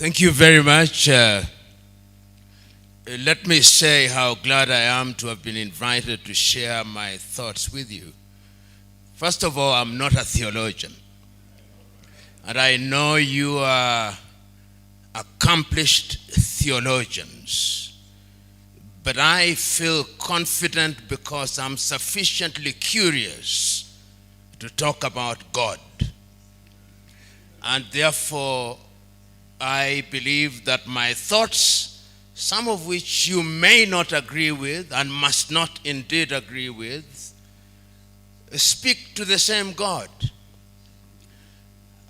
Thank you very much. Let me say how glad I am to have been invited to share my thoughts with you. First of all, I'm not a theologian. And I know you are accomplished theologians. But I feel confident because I'm sufficiently curious to talk about God. And therefore, I believe that my thoughts, some of which you may not agree with and must not indeed agree with, speak to the same God.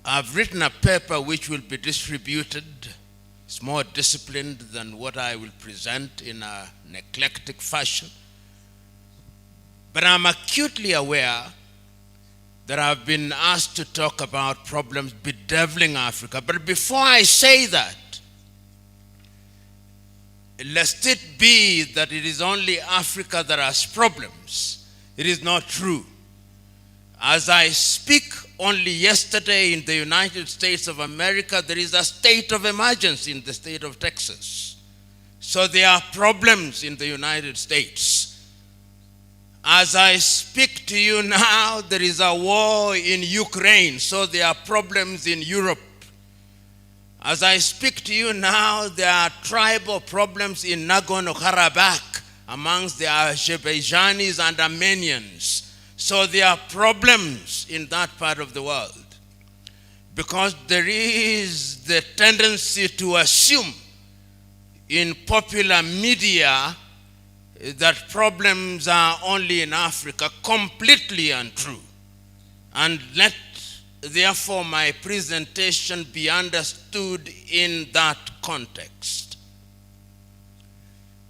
I've written a paper which will be distributed. It's more disciplined than what I will present in an eclectic fashion. But I'm acutely aware that I've been asked to talk about problems bedeviling Africa. But before I say that, lest it be that it is only Africa that has problems, it is not true. As I speak, only yesterday in the United States of America, there is a state of emergency in the state of Texas. So there are problems in the United States. As I speak to you now, there is a war in Ukraine, so there are problems in Europe. As I speak to you now, there are tribal problems in Nagorno-Karabakh amongst the Azerbaijanis and Armenians. So there are problems in that part of the world. Because there is the tendency to assume in popular media that problems are only in Africa, completely untrue. And let, therefore, my presentation be understood in that context.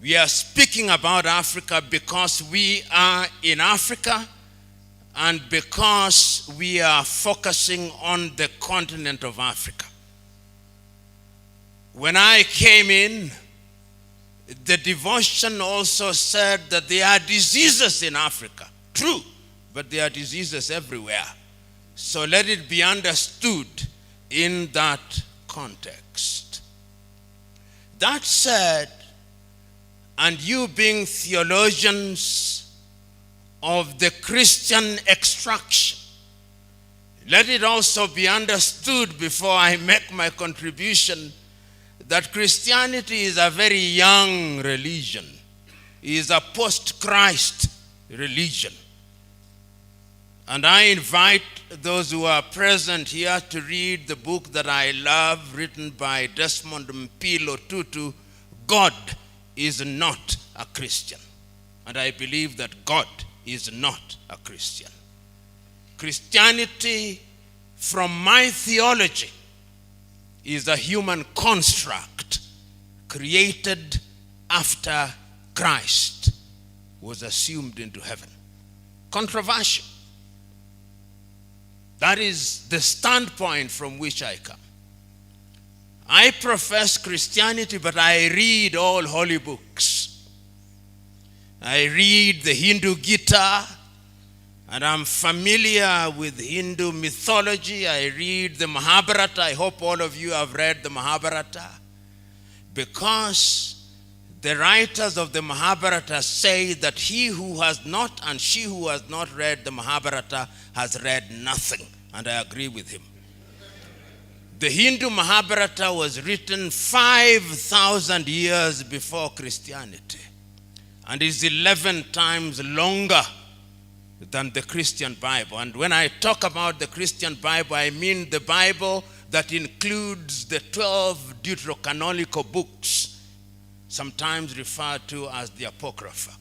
We are speaking about Africa because we are in Africa and because we are focusing on the continent of Africa. When I came in, the devotion also said that there are diseases in Africa. True, but there are diseases everywhere. So let it be understood in that context. That said, and you being theologians of the Christian extraction, let it also be understood before I make my contribution that Christianity is a very young religion. It is a post-Christ religion. And I invite those who are present here to read the book that I love, written by Desmond Mpilo Tutu, God is not a Christian. And I believe that God is not a Christian. Christianity, from my theology, is a human construct created after Christ was assumed into heaven. Controversial. That is the standpoint from which I come. I profess Christianity, but I read all holy books. I read the Hindu Gita, and I'm familiar with Hindu mythology. I read the Mahabharata. I hope all of you have read the Mahabharata. Because the writers of the Mahabharata say that he who has not and she who has not read the Mahabharata has read nothing. And I agree with him. The Hindu Mahabharata was written 5,000 years before Christianity. And is 11 times longer than the Christian Bible. And when I talk about the Christian Bible, I mean the Bible that includes the 12 deuterocanonical books, sometimes referred to as the Apocrypha.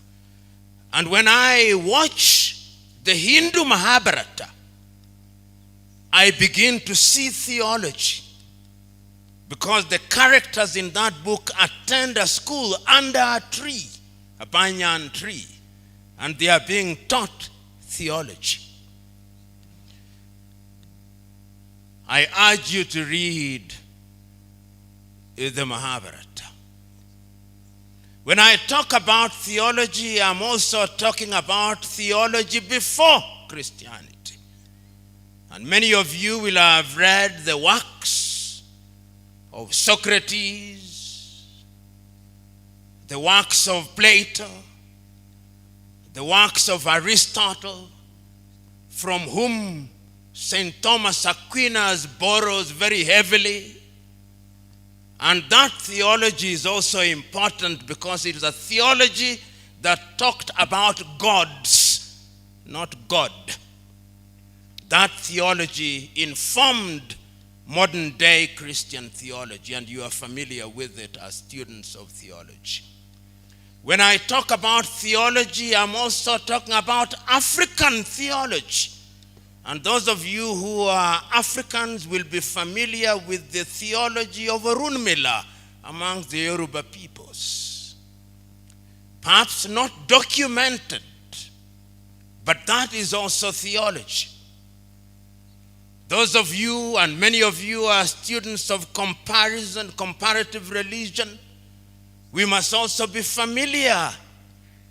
And when I watch the Hindu Mahabharata, I begin to see theology. Because the characters in that book attend a school under a tree, a banyan tree, and they are being taught theology. I urge you to read the Mahabharata. When I talk about theology, I'm also talking about theology before Christianity. And many of you will have read the works of Socrates, the works of Plato, the works of Aristotle, from whom St. Thomas Aquinas borrows very heavily. And that theology is also important because it is a theology that talked about gods, not God. That theology informed modern day Christian theology, and you are familiar with it as students of theology. When I talk about theology, I'm also talking about African theology. And those of you who are Africans will be familiar with the theology of Orunmila among the Yoruba peoples. Perhaps not documented, but that is also theology. Those of you, and many of you, are students of comparative religion. We must also be familiar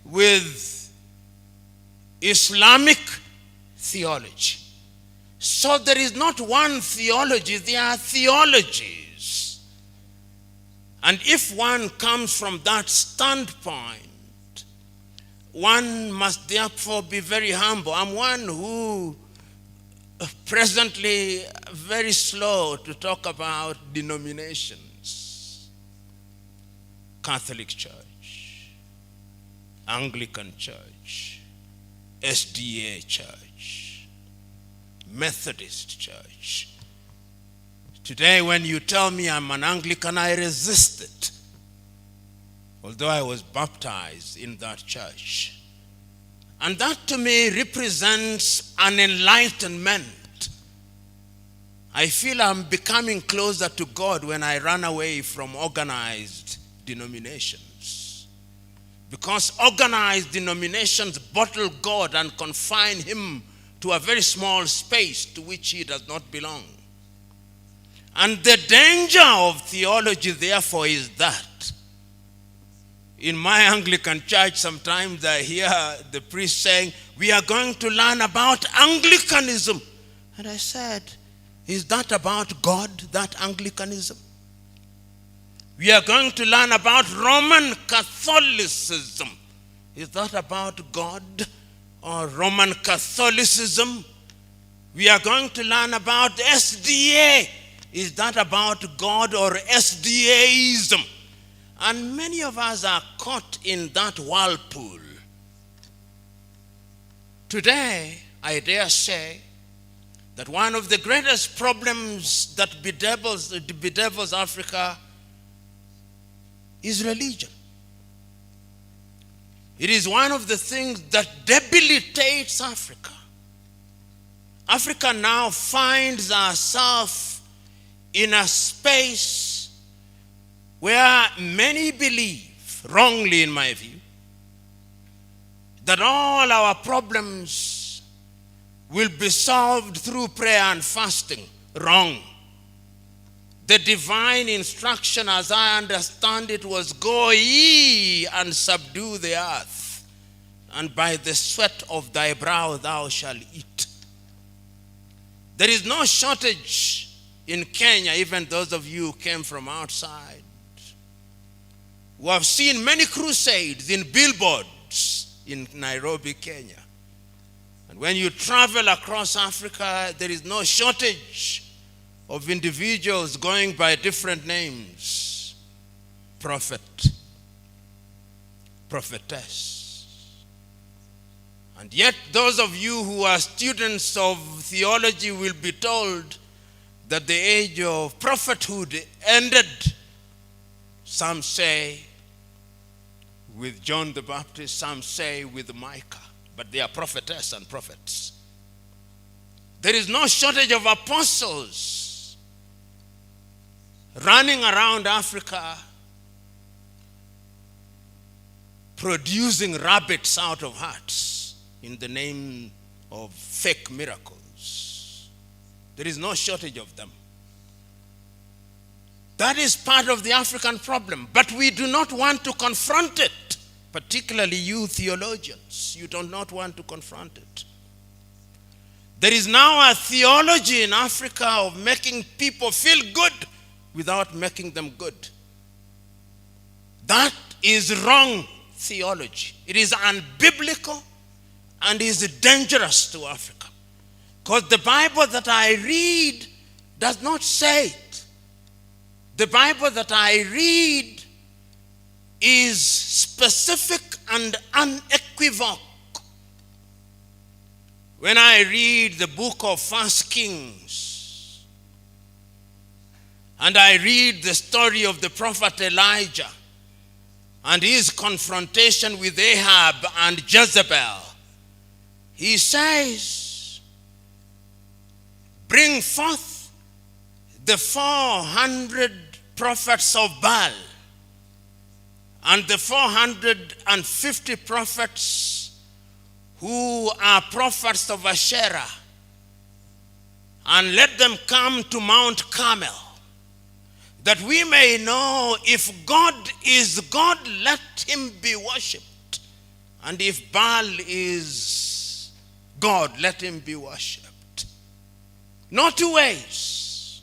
with Islamic theology. So there is not one theology, there are theologies. And if one comes from that standpoint, one must therefore be very humble. I'm one who presently very slow to talk about denominations. Catholic Church, Anglican Church, SDA Church, Methodist Church. Today, when you tell me I'm an Anglican, I resist it, although I was baptized in that church. And that to me represents an enlightenment. I feel I'm becoming closer to God when I run away from organized denominations. Because organized denominations bottle God and confine him to a very small space to which he does not belong. And the danger of theology, therefore, is that in my Anglican church, sometimes I hear the priest saying, we are going to learn about Anglicanism. And I said, is that about God, that Anglicanism? We are going to learn about Roman Catholicism. Is that about God or Roman Catholicism? We are going to learn about SDA. Is that about God or SDAism? And many of us are caught in that whirlpool. Today, I dare say that one of the greatest problems that bedevils Africa is religion. It is one of the things that debilitates Africa. Africa now finds herself in a space where many believe, wrongly in my view, that all our problems will be solved through prayer and fasting. Wrong. The divine instruction, as I understand it, was go ye and subdue the earth, and by the sweat of thy brow thou shalt eat. There is no shortage in Kenya, even those of you who came from outside, who have seen many crusades in billboards in Nairobi, Kenya. And when you travel across Africa, there is no shortage of individuals going by different names. Prophet, prophetess. And yet those of you who are students of theology will be told that the age of prophethood ended, some say with John the Baptist, some say with Micah, but they are prophetess and prophets. There is no shortage of apostles running around Africa producing rabbits out of hats in the name of fake miracles. There is no shortage of them. That is part of the African problem, but we do not want to confront it, particularly you theologians. You do not want to confront it. There is now a theology in Africa of making people feel good without making them good. That is wrong theology. It is unbiblical and is dangerous to Africa. Because the Bible that I read does not say it. The Bible that I read is specific and unequivocal. When I read the book of 1 Kings, and I read the story of the prophet Elijah and his confrontation with Ahab and Jezebel, he says, bring forth the 400 prophets of Baal and the 450 prophets who are prophets of Asherah, and let them come to Mount Carmel, that we may know if God is God, let him be worshipped, and if Baal is God, let him be worshipped. No two ways.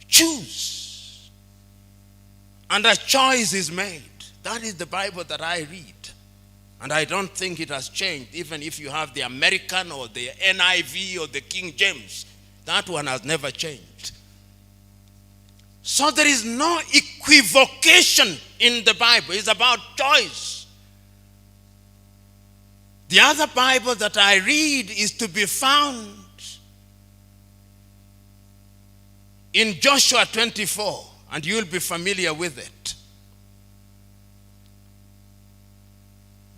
Choose. And a choice is made. That is the Bible that I read. And I don't think it has changed, even if you have the American or the NIV or the King James. That one has never changed. So there is no equivocation in the Bible. It's about choice. The other Bible that I read is to be found in Joshua 24, and you'll be familiar with it.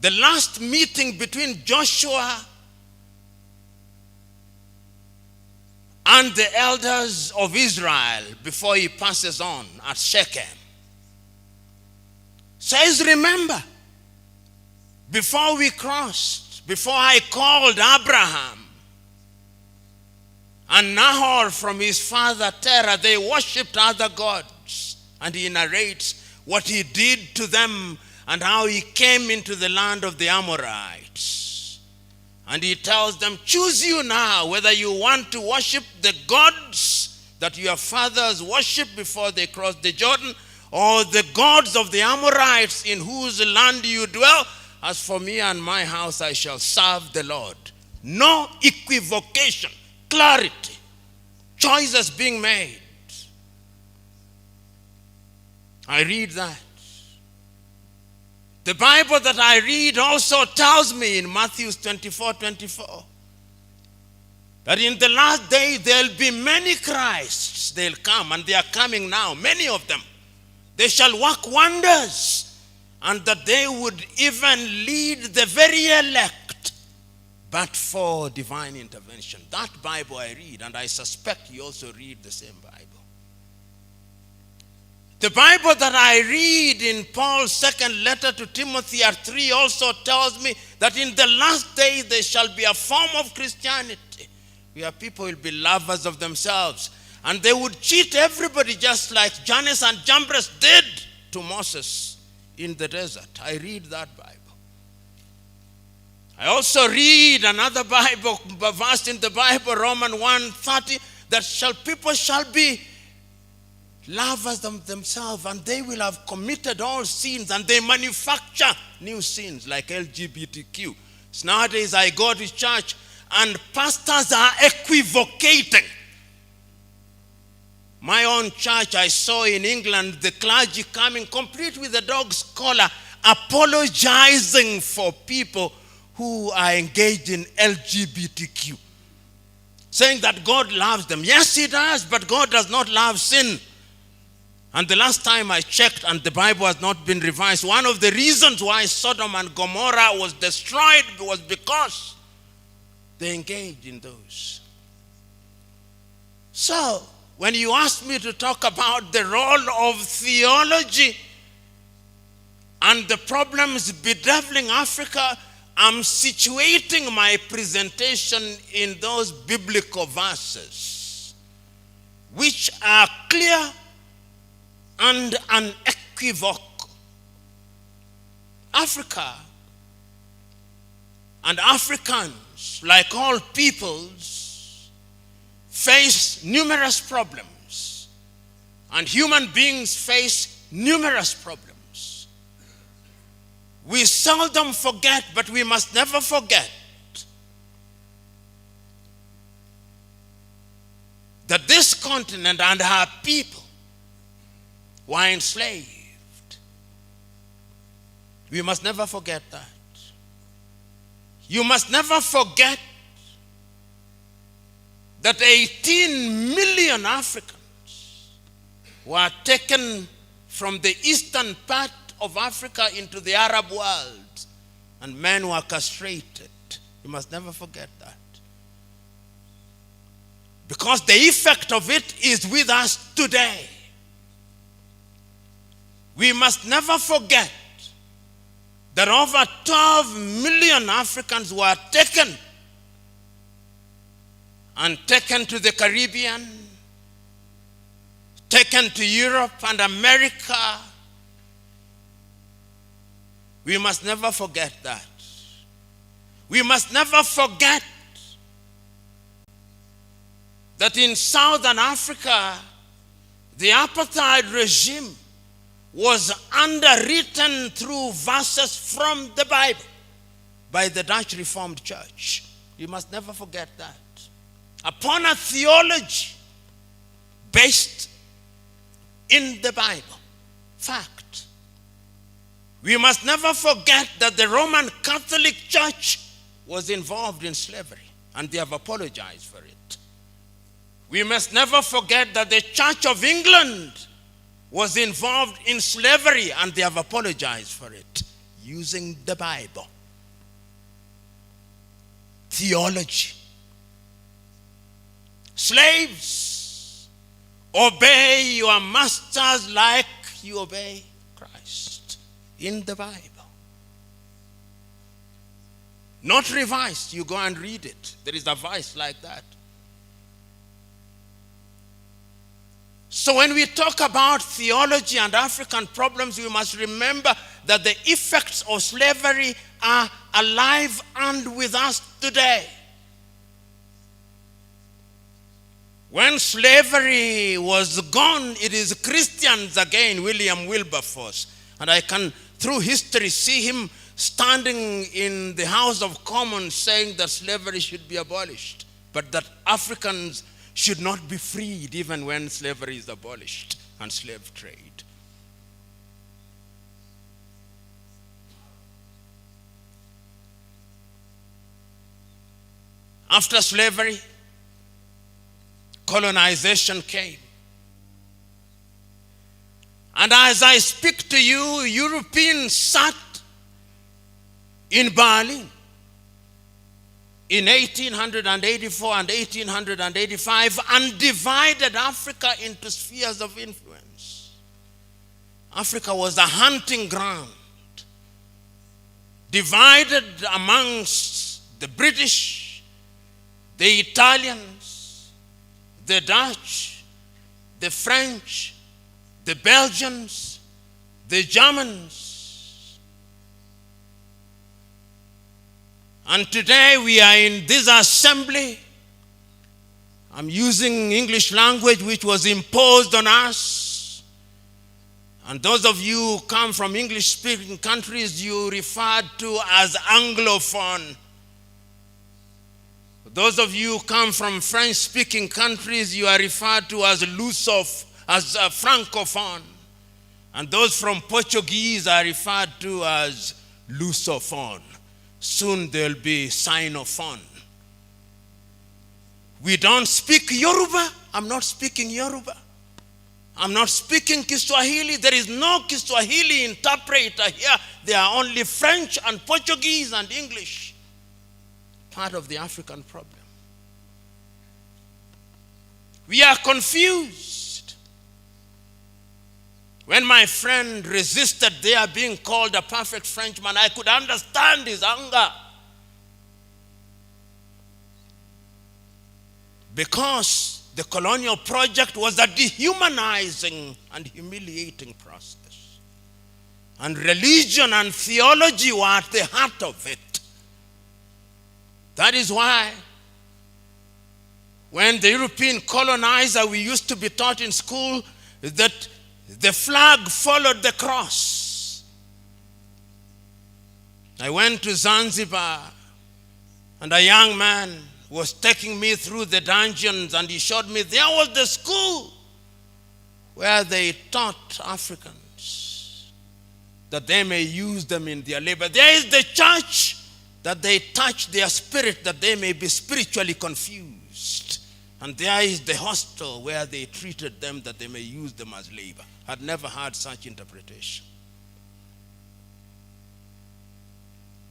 The last meeting between Joshua and the elders of Israel before he passes on at Shechem says, remember, before we crossed, before I called Abraham and Nahor from his father Terah, they worshipped other gods. And he narrates what he did to them and how he came into the land of the Amorites. And he tells them, choose you now whether you want to worship the gods that your fathers worshipped before they crossed the Jordan, or the gods of the Amorites in whose land you dwell. As for me and my house, I shall serve the Lord. No equivocation, clarity, choices being made. I read that. The Bible that I read also tells me in Matthew 24:24 that in the last day there'll be many Christs. They'll come, and they are coming now, many of them. They shall work wonders, and that they would even lead the very elect, but for divine intervention. That Bible I read, and I suspect you also read the same Bible. The Bible that I read in Paul's second letter to Timothy at 3 also tells me that in the last day there shall be a form of Christianity where people will be lovers of themselves, and they would cheat everybody just like Jannes and Jambres did to Moses in the desert. I read that Bible. I also read another Bible verse in the Bible, Romans 1:30, that people shall be lovers of themselves, and they will have committed all sins, and they manufacture new sins like LGBTQ. So nowadays I go to church and pastors are equivocating. My own church, I saw in England the clergy coming complete with a dog's collar, apologizing for people who are engaged in LGBTQ, saying that God loves them. Yes, he does, but God does not love sin. And the last time I checked, and the Bible has not been revised, one of the reasons why Sodom and Gomorrah was destroyed was because they engaged in those. So, when you ask me to talk about the role of theology and the problems bedeviling Africa, I'm situating my presentation in those biblical verses, which are clear and unequivocal. Africa and Africans, like all peoples, face numerous problems. And human beings face numerous problems. We seldom forget, but we must never forget that this continent and our people were enslaved. We must never forget that. You must never forget that 18 million Africans were taken from the eastern part of Africa into the Arab world, and men were castrated. You must never forget that. Because the effect of it is with us today. We must never forget that over 12 million Africans were taken to the Caribbean, taken to Europe and America. We must never forget that. We must never forget that in Southern Africa, the apartheid regime was underwritten through verses from the Bible by the Dutch Reformed Church. You must never forget that. Upon a theology based in the Bible. Fact. We must never forget that the Roman Catholic Church was involved in slavery, and they have apologized for it. We must never forget that the Church of England was involved in slavery, and they have apologized for it, using the Bible. Theology. Slaves, obey your masters like you obey Christ, in the Bible. Not revised. You go and read it. There is a verse like that. So when we talk about theology and African problems, we must remember that the effects of slavery are alive and with us today. When slavery was gone, it is Christians again, William Wilberforce. And I can, through history, see him standing in the House of Commons saying that slavery should be abolished, but that Africans should not be freed even when slavery is abolished and slave trade. After slavery, colonization came. And as I speak to you, Europeans sat in Berlin in 1884 and 1885 and divided Africa into spheres of influence. Africa was a hunting ground, divided amongst the British, the Italians, the Dutch, the French, the Belgians, the Germans. And today we are in this assembly. I'm using English language which was imposed on us. And those of you who come from English-speaking countries, you referred to as Anglophone. Those of you who come from French-speaking countries, you are referred to as Francophone. And those from Portuguese are referred to as Lusophone. Soon there'll be Sinophone. We don't speak Yoruba. I'm not speaking Yoruba. I'm not speaking Kiswahili. There is no Kiswahili interpreter here. There are only French and Portuguese and English. Part of the African problem. We are confused. When my friend resisted their being called a perfect Frenchman, I could understand his anger. Because the colonial project was a dehumanizing and humiliating process. And religion and theology were at the heart of it. That is why when the European colonizer, we used to be taught in school that the flag followed the cross. I went to Zanzibar, and a young man was taking me through the dungeons, and he showed me there was the school where they taught Africans that they may use them in their labor. There is the church that they touch their spirit, that they may be spiritually confused. And there is the hostel where they treated them that they may use them as labor. I'd never heard such interpretation.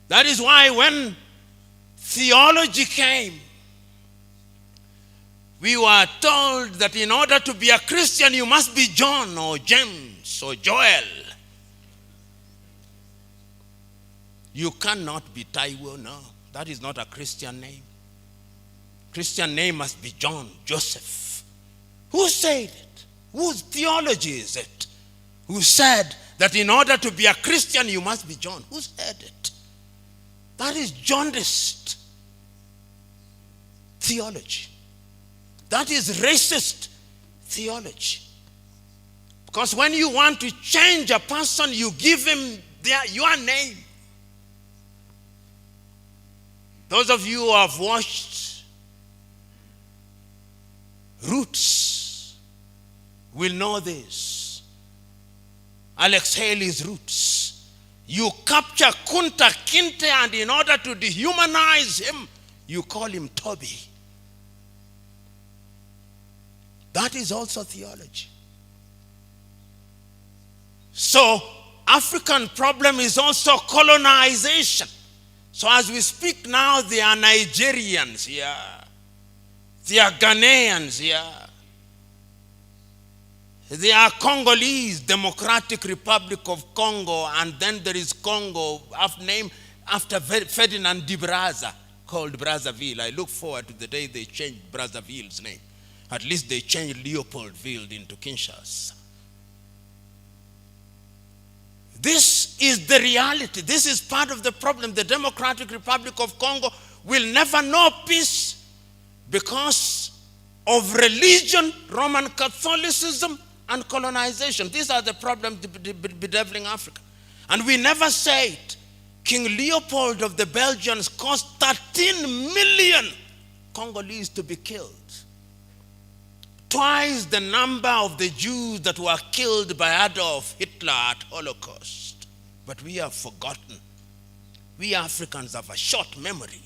That is why when theology came, we were told that in order to be a Christian, you must be John or James or Joel. You cannot be Taiwo, no. That is not a Christian name. Christian name must be John, Joseph. Who said it? Whose theology is it? Who said that in order to be a Christian, you must be John? Who said it? That is jaundiced theology. That is racist theology. Because when you want to change a person, you give him your name. Those of you who have watched Roots will know this. Alex Haley's Roots. You capture Kunta Kinte, and in order to dehumanize him, you call him Toby. That is also theology. So, African problem is also colonization. So as we speak now, there are Nigerians here. There are Ghanaians here. There are Congolese, Democratic Republic of Congo, and then there is Congo, named after Ferdinand de Brazza, called Brazzaville. I look forward to the day they change Brazzaville's name. At least they changed Leopoldville into Kinshasa. This is the reality. This is part of the problem. The Democratic Republic of Congo will never know peace because of religion, Roman Catholicism, and colonization. These are the problems bedeviling Africa. And we never say it. King Leopold of the Belgians caused 13 million Congolese to be killed. Twice the number of the Jews that were killed by Adolf Hitler at Holocaust. But we have forgotten. We Africans have a short memory.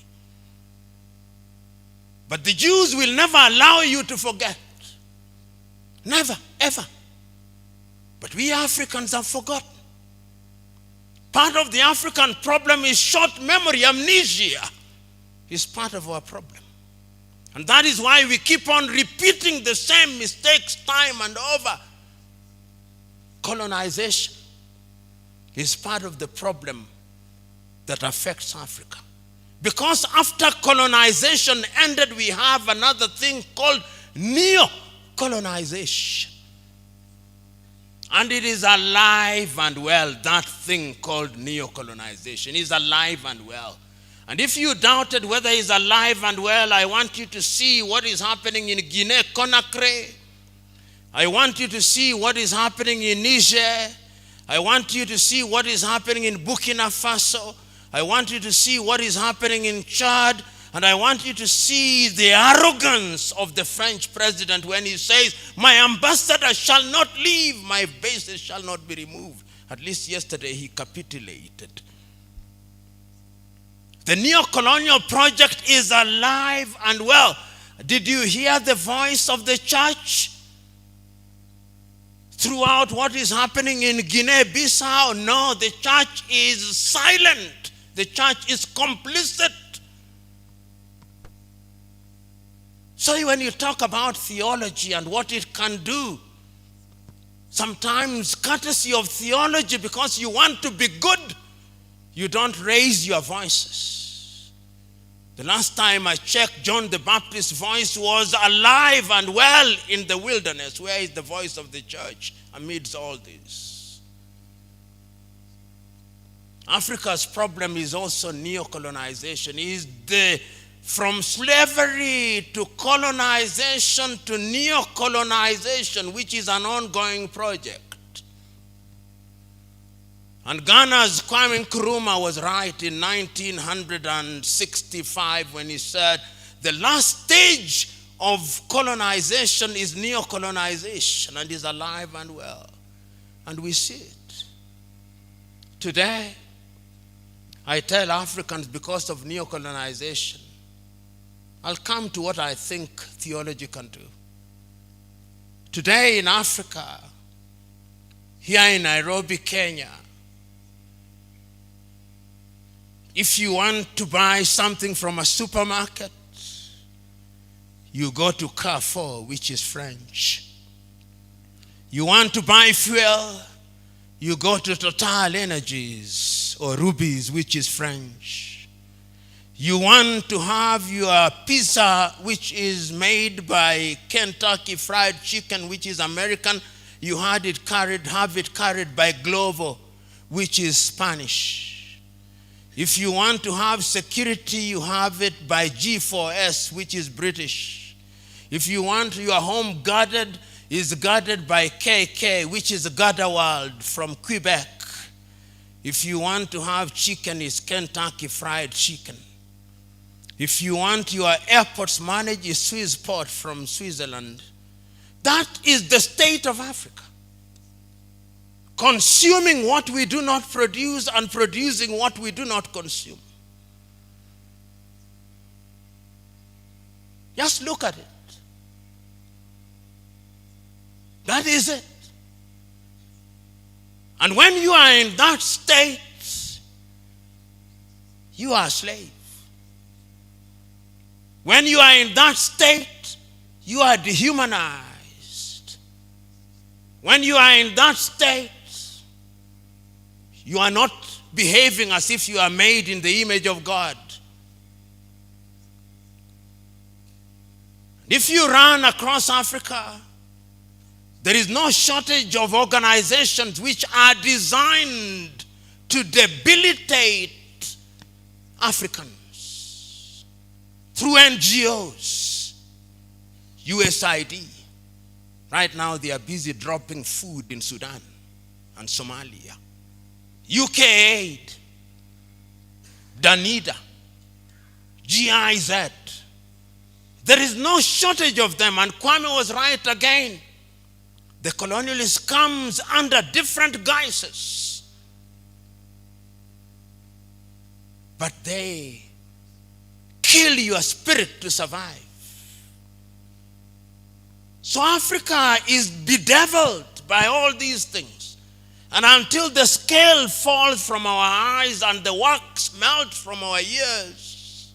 But the Jews will never allow you to forget. Never, ever. But we Africans have forgotten. Part of the African problem is short memory, amnesia is part of our problem. And that is why we keep on repeating the same mistakes time and over. Colonization is part of the problem that affects Africa. Because after colonization ended, we have another thing called neo-colonization. And it is alive and well. That thing called neo-colonization is alive and well. And if you doubted whether it's alive and well, I want you to see what is happening in Guinea-Conakry. I want you to see what is happening in Niger. I want you to see what is happening in Burkina Faso. I want you to see what is happening in Chad. And I want you to see the arrogance of the French president when he says, my ambassador shall not leave, my bases shall not be removed. At least yesterday he capitulated. The neo-colonial project is alive and well. Did you hear the voice of the church throughout what is happening in Guinea-Bissau? No, the church is silent. The church is complicit. So when you talk about theology and what it can do, sometimes courtesy of theology, because you want to be good, you don't raise your voices. The last time I checked, John the Baptist's voice was alive and well in the wilderness. Where is the voice of the church amidst all this? Africa's problem is also neo-colonization, is the from slavery to colonization to neo-colonization, which is an ongoing project. And Ghana's Kwame Nkrumah was right in 1965 when he said, the last stage of colonization is neo-colonization, and is alive and well. And we see it. Today, I tell Africans because of neo-colonization, I'll come to what I think theology can do. Today in Africa, here in Nairobi, Kenya, if you want to buy something from a supermarket, you go to Carrefour, which is French. You want to buy fuel, you go to Total Energies or Rubies, which is French. You want to have your pizza, which is made by Kentucky Fried Chicken, which is American, you have it carried by Glovo, which is Spanish. If you want to have security, you have it by G4S, which is British. If you want your home guarded, is guarded by KK, which is Bedeviled from Quebec. If you want to have chicken, it's Kentucky Fried Chicken. If you want your airports managed, is Swissport from Switzerland. That is the state of Africa. Consuming what we do not produce and producing what we do not consume. Just look at it. That is it. And when you are in that state, you are a slave. When you are in that state, you are dehumanized. When you are in that state, you are not behaving as if you are made in the image of God. If you run across Africa, there is no shortage of organizations which are designed to debilitate Africans through NGOs, USAID. Right now they are busy dropping food in Sudan and Somalia. UK Aid, Danida, GIZ. There is no shortage of them, and Kwame was right again. The colonialist comes under different guises, but they kill your spirit to survive. So Africa is bedeviled by all these things. And until the scale falls from our eyes and the wax melts from our ears,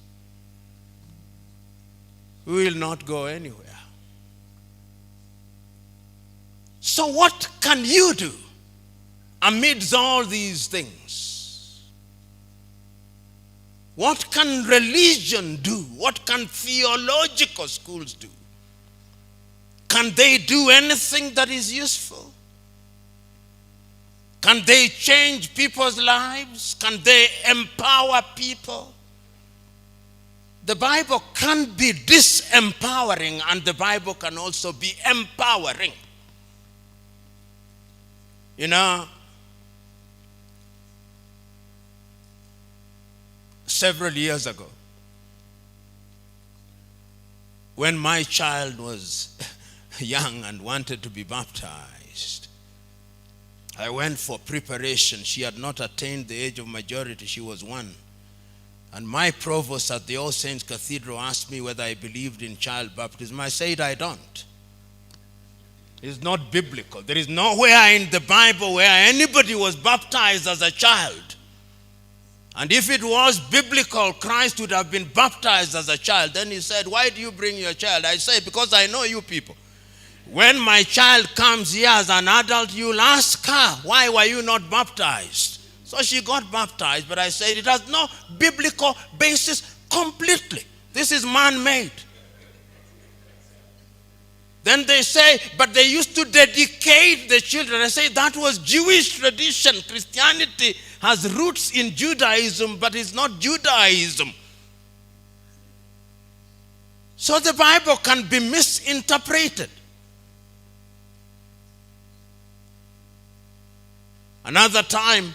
we will not go anywhere. So what can you do amidst all these things? What can religion do? What can theological schools do? Can they do anything that is useful? Can they change people's lives? Can they empower people? The Bible can be disempowering, and the Bible can also be empowering. You know, several years ago, when my child was young and wanted to be baptized, I went for preparation. She had not attained the age of majority. She was 1. And my provost at the All Saints Cathedral asked me whether I believed in child baptism. I said, I don't. It's not biblical. There is nowhere in the Bible where anybody was baptized as a child. And if it was biblical, Christ would have been baptized as a child. Then he said, why do you bring your child? I said, because I know you people. When my child comes here as an adult, you'll ask her, why were you not baptized? So she got baptized, but I said it has no biblical basis completely. This is man-made. Then they say, but they used to dedicate the children. I say that was Jewish tradition. Christianity has roots in Judaism, but it's not Judaism. So the Bible can be misinterpreted. Another time,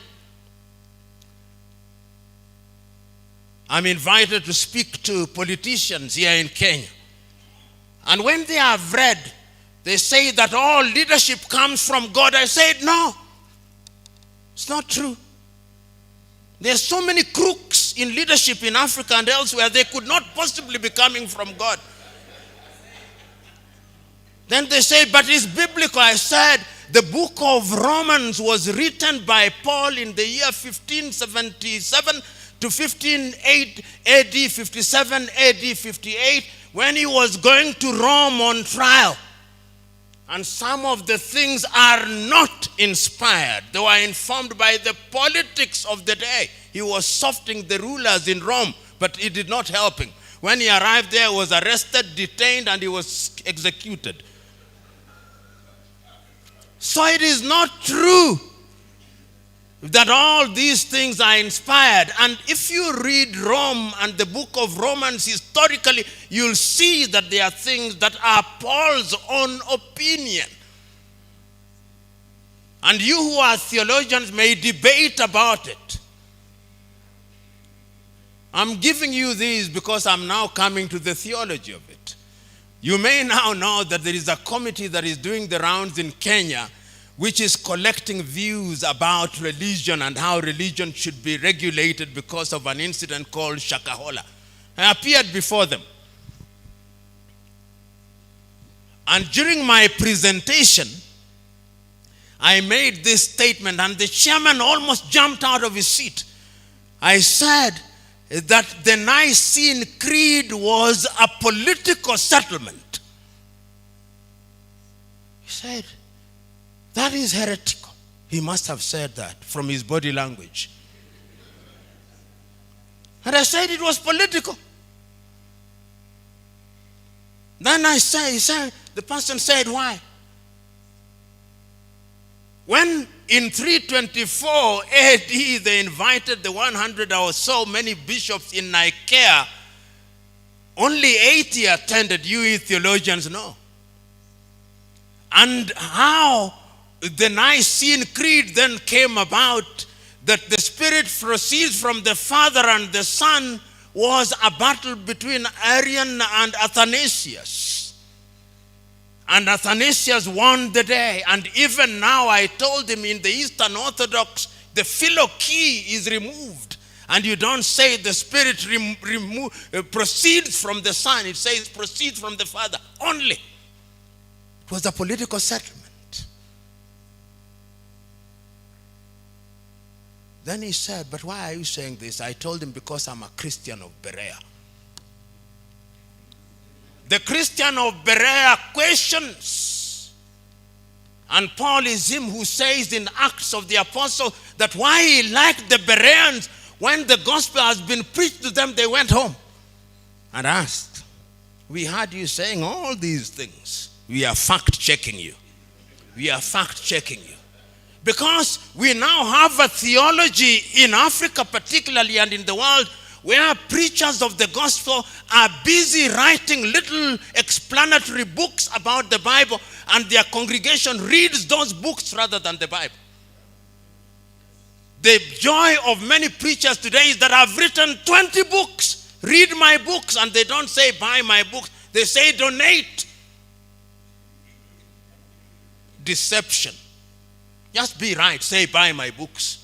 I'm invited to speak to politicians here in Kenya. And when they have read, they say that all leadership comes from God. I said, no, it's not true. There's so many crooks in leadership in Africa and elsewhere, they could not possibly be coming from God. Then they say, but it's biblical. I said, the book of Romans was written by Paul in the year 1577 to 1508 AD, 57 AD, 58, when he was going to Rome on trial. And some of the things are not inspired. They were informed by the politics of the day. He was softening the rulers in Rome, but it did not help him. When he arrived there, he was arrested, detained, and he was executed. So it is not true that all these things are inspired. And if you read Rome and the book of Romans historically, you'll see that there are things that are Paul's own opinion. And you who are theologians may debate about it. I'm giving you these because I'm now coming to the theology of it. You may now know that there is a committee that is doing the rounds in Kenya, which is collecting views about religion and how religion should be regulated because of an incident called Shakahola. I appeared before them. And during my presentation, I made this statement, and the chairman almost jumped out of his seat. I said that the Nicene Creed was a political settlement. He said, that is heretical. He must have said that from his body language. And I said it was political. Then the person said, why? When in 324 AD they invited the 100 or so many bishops in Nicaea, only 80 attended. You theologians know. And how the Nicene Creed then came about, that the Spirit proceeds from the Father and the Son, was a battle between Arian and Athanasius. And Athanasius won the day. And even now, I told him, in the Eastern Orthodox, the phylloky is removed. And you don't say the Spirit proceeds from the Son. It says proceeds from the Father only. It was a political settlement. Then he said, but why are you saying this? I told him, because I'm a Christian of Berea. The Christian of Berea questions. And Paul is him who says in Acts of the Apostle that why he liked the Bereans, when the gospel has been preached to them, they went home and asked, we heard you saying all these things. We are fact-checking you. We are fact-checking you. Because we now have a theology in Africa particularly and in the world where preachers of the gospel are busy writing little explanatory books about the Bible, and their congregation reads those books rather than the Bible. The joy of many preachers today is that I've written 20 books. Read my books, and they don't say buy my books. They say donate. Deception. Just be right. Say buy my books.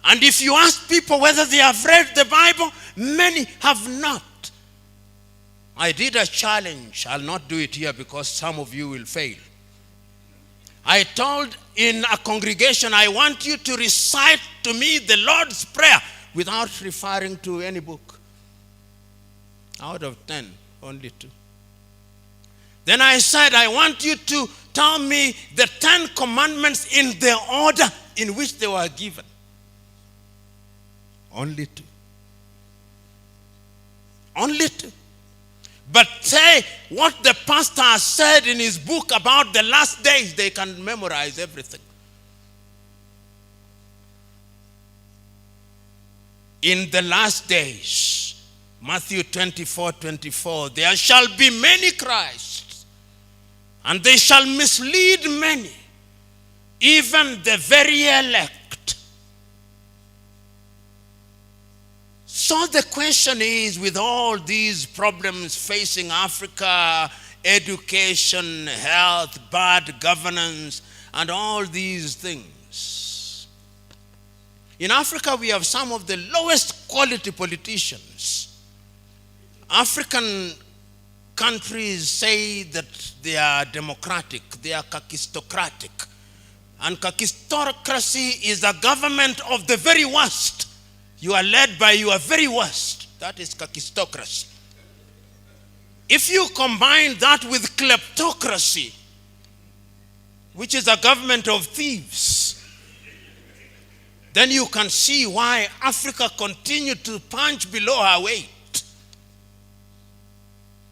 And if you ask people whether they have read the Bible, many have not. I did a challenge. I'll not do it here because some of you will fail. I told in a congregation, I want you to recite to me the Lord's Prayer without referring to any book. Out of 10, only 2. Then I said, I want you to tell me the 10 commandments in the order in which they were given. Only 2. Only 2. But say what the pastor has said in his book about the last days, they can memorize everything. In the last days, Matthew 24:24, there shall be many Christs, and they shall mislead many, even the very elect. So the question is, with all these problems facing Africa, education, health, bad governance, and all these things, in Africa we have some of the lowest quality politicians. African countries say that they are democratic, they are kakistocratic. And kakistocracy is a government of the very worst. You are led by your very worst. That is kakistocracy. If you combine that with kleptocracy, which is a government of thieves, then you can see why Africa continued to punch below her weight.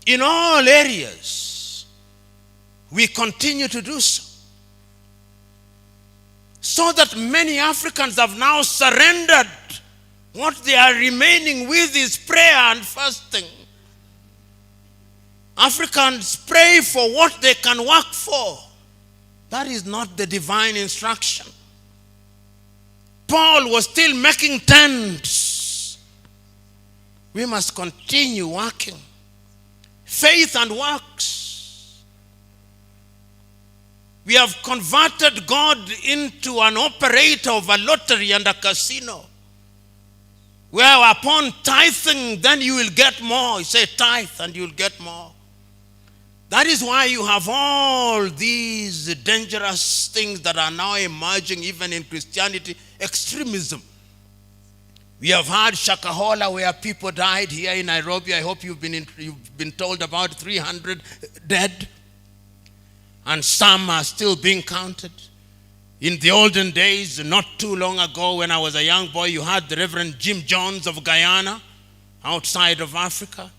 In all areas, we continue to do so. So that many Africans have now surrendered. What they are remaining with is prayer and fasting. Africans pray for what they can work for. That is not the divine instruction. Paul was still making tents. We must continue working. Faith and works. We have converted God into an operator of a lottery and a casino, where upon tithing, then you will get more. You say tithe and you will get more. That is why you have all these dangerous things that are now emerging even in Christianity. Extremism. We have had Shakahola, where people died here in Nairobi. I hope you've been told about 300 dead. And some are still being counted. In the olden days, not too long ago, when I was a young boy, you had the Reverend Jim Jones of Guyana, outside of Africa.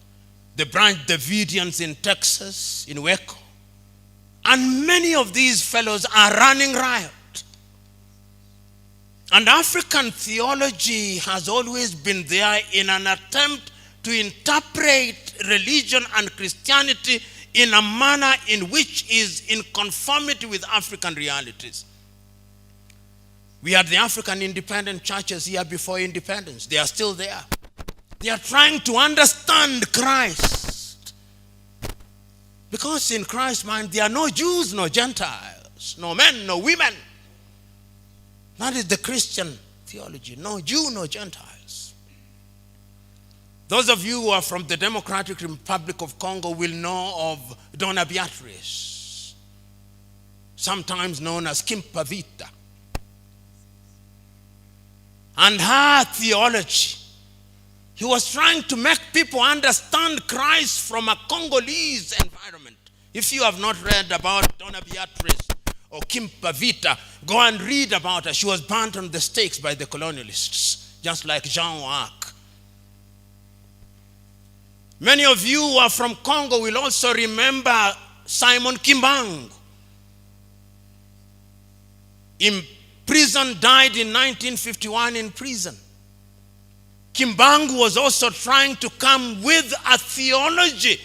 The Branch Davidians in Texas, in Waco. And many of these fellows are running riot. And African theology has always been there in an attempt to interpret religion and Christianity in a manner in which is in conformity with African realities. We had the African independent churches here before independence. They are still there. They are trying to understand Christ. Because in Christ's mind, there are no Jews, no Gentiles, no men, no women. That is the Christian theology. No Jew, no Gentiles. Those of you who are from the Democratic Republic of Congo will know of Donna Beatrice, sometimes known as Kimpavita. And her theology, he was trying to make people understand Christ from a Congolese environment. If you have not read about Donna Beatrice or Kimpavita, go and read about her. She was burnt on the stakes by the colonialists, just like Jean d'Arc. Many of you who are from Congo will also remember Simon Kimbangu. In prison, died in 1951 in prison. Kimbangu was also trying to come with a theology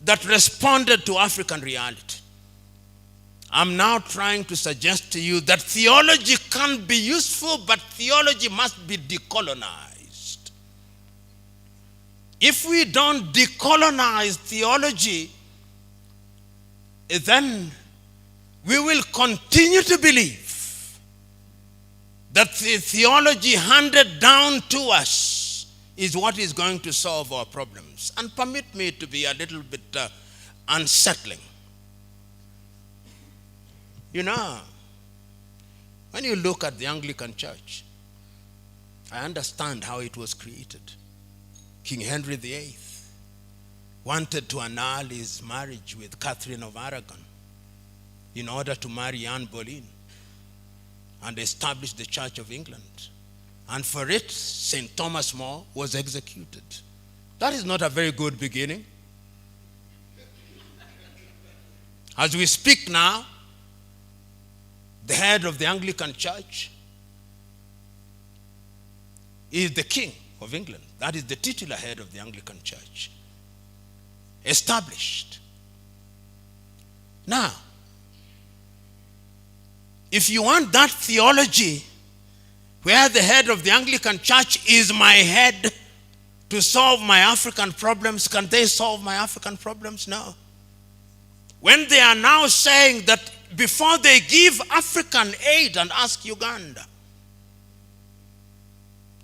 that responded to African reality. I'm now trying to suggest to you that theology can be useful, but theology must be decolonized. If we don't decolonize theology, then we will continue to believe that the theology handed down to us is what is going to solve our problems. And permit me to be a little bit unsettling. You know, when you look at the Anglican Church, I understand how it was created. King Henry VIII wanted to annul his marriage with Catherine of Aragon in order to marry Anne Boleyn and establish the Church of England. And for it, St. Thomas More was executed. That is not a very good beginning. As we speak now, the head of the Anglican Church is the King of England. That is the titular head of the Anglican Church. Established. Now, if you want that theology where the head of the Anglican Church is my head to solve my African problems, can they solve my African problems? No. When they are now saying that before they give African aid and ask Uganda,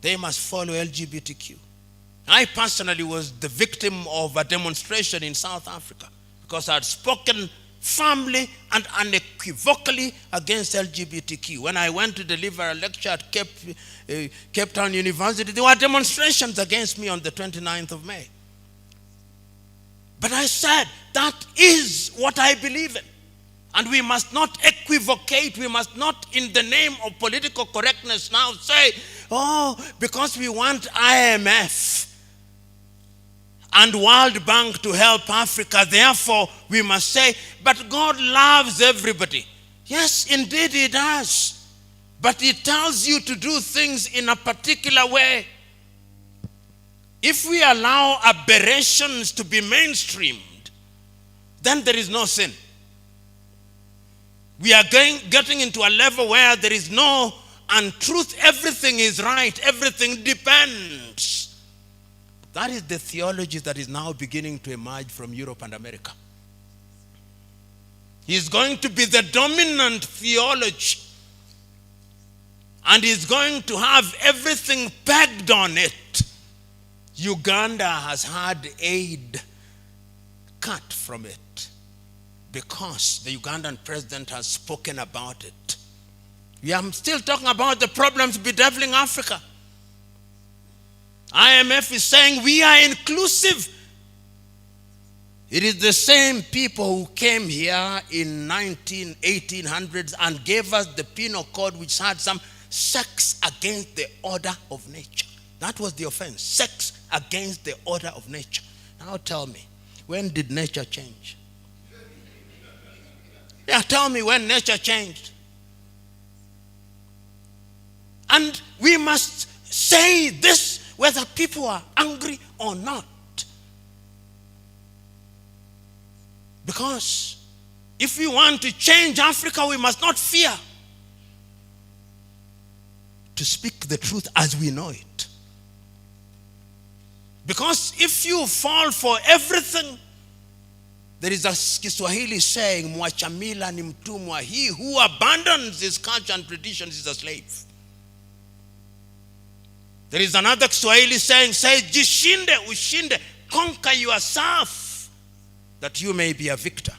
they must follow LGBTQ. I personally was the victim of a demonstration in South Africa because I had spoken firmly and unequivocally against LGBTQ. When I went to deliver a lecture at Cape Town University, there were demonstrations against me on the 29th of May. But I said, that is what I believe in. And we must not equivocate. We must not, in the name of political correctness, now say, oh, because we want IMF and World Bank to help Africa, therefore we must say, but God loves everybody. Yes, indeed he does. But he tells you to do things in a particular way. If we allow aberrations to be mainstreamed, then there is no sin. We are getting into a level where there is no untruth. Everything is right. Everything depends. That is the theology that is now beginning to emerge from Europe and America. He is going to be the dominant theology. And he is going to have everything pegged on it. Uganda has had aid cut from it because the Ugandan president has spoken about it. We are still talking about the problems bedeviling Africa. IMF is saying we are inclusive. It is the same people who came here in 1800s and gave us the penal code which had some sex against the order of nature. That was the offense. Sex against the order of nature. Now tell me, when did nature change? Yeah, tell me when nature changed. And we must say this whether people are angry or not. Because if we want to change Africa, we must not fear to speak the truth as we know it. Because if you fall for everything, there is a Kiswahili saying, mwachamila ni mtumwa. He who abandons his culture and traditions is a slave. There is another Kiswahili saying, say, jishinde, ushinde, conquer yourself, that you may be a victor.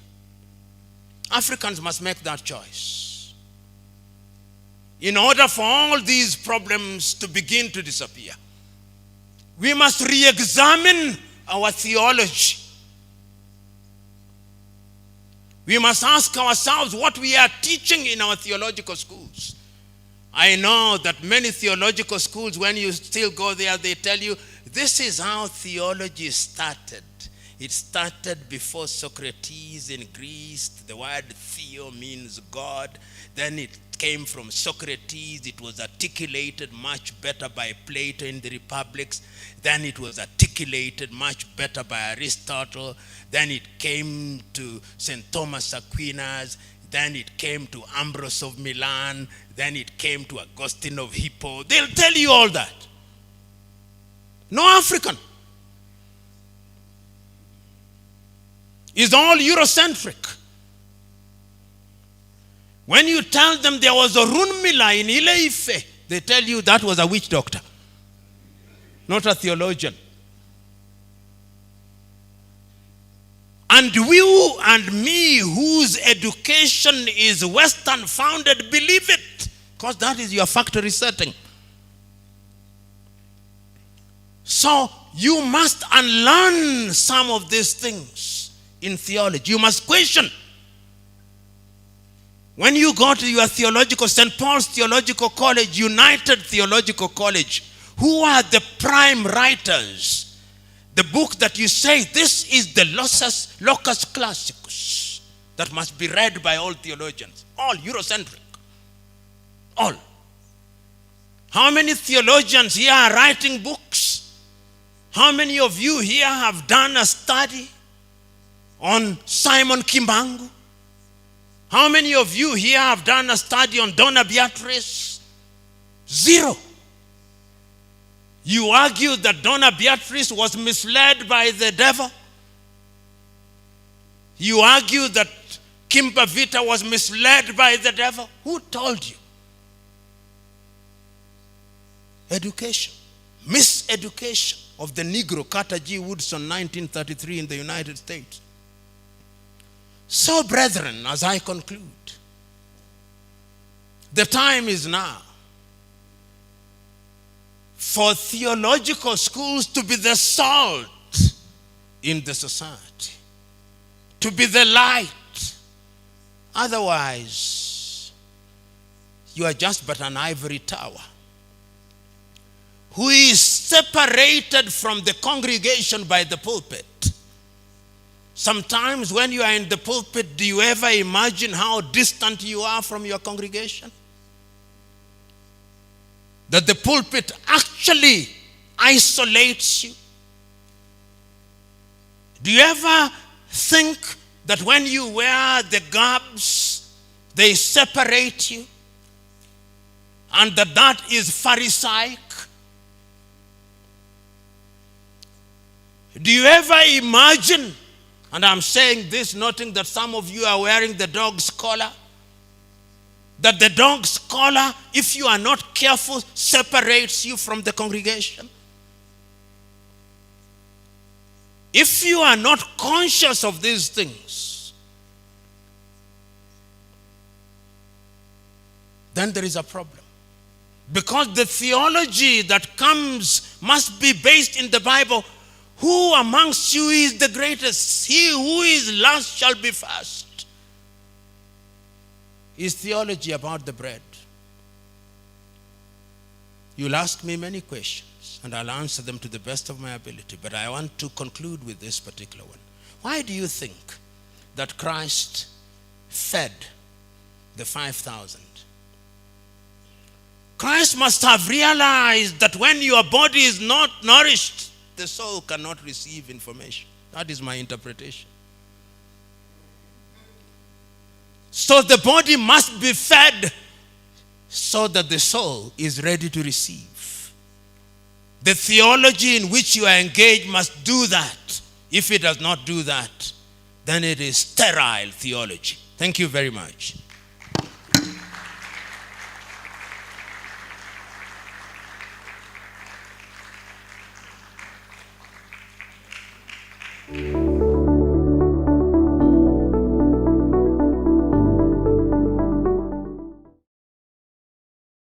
Africans must make that choice. In order for all these problems to begin to disappear, we must re-examine our theology. We must ask ourselves what we are teaching in our theological schools. I know that many theological schools, when you still go there, they tell you, this is how theology started. It started before Socrates in Greece. The word theo means God. Then it came from Socrates. It was articulated much better by Plato in the Republics. Then it was articulated much better by Aristotle. Then it came to St. Thomas Aquinas. Then it came to Ambrose of Milan. Then it came to Augustine of Hippo. They'll tell you all that. No African. It's all Eurocentric. When you tell them there was a Runmila in Ile-Ife, they tell you that was a witch doctor, not a theologian. And you and me, whose education is Western founded, believe it, because that is your factory setting. So you must unlearn some of these things in theology. You must question. When you go to your theological, St. Paul's Theological College, United Theological College, who are the prime writers? The book that you say, this is the Locus Classicus that must be read by all theologians. All Eurocentric. All. How many theologians here are writing books How many of you here have done a study on Simon Kimbangu? How many of you here have done a study on Donna Beatrice? Zero. You argue that Donna Beatrice was misled by the devil. You argue that Kimba Vita was misled by the devil. Who told you? Education. Miseducation of the Negro, Carter G. Woodson, 1933 in the United States. So, brethren, as I conclude, the time is now for theological schools to be the salt in the society, to be the light. Otherwise, you are just but an ivory tower who is separated from the congregation by the pulpit. Sometimes when you are in the pulpit, do you ever imagine how distant you are from your congregation? That the pulpit actually isolates you. Do you ever think that when you wear the garbs, they separate you? And that is Pharisaic? Do you ever imagine, and I'm saying this noting that some of you are wearing the dog's collar, that the dog's collar, if you are not careful, separates you from the congregation? If you are not conscious of these things, then there is a problem. Because the theology that comes must be based in the Bible. Who amongst you is the greatest? He who is last shall be first. Is theology about the bread? You'll ask me many questions, and I'll answer them to the best of my ability. But I want to conclude with this particular one. Why do you think that Christ fed the 5,000? Christ must have realized that when your body is not nourished, the soul cannot receive information. That is my interpretation. So the body must be fed so that the soul is ready to receive. The theology in which you are engaged must do that. If it does not do that, then it is sterile theology. Thank you very much.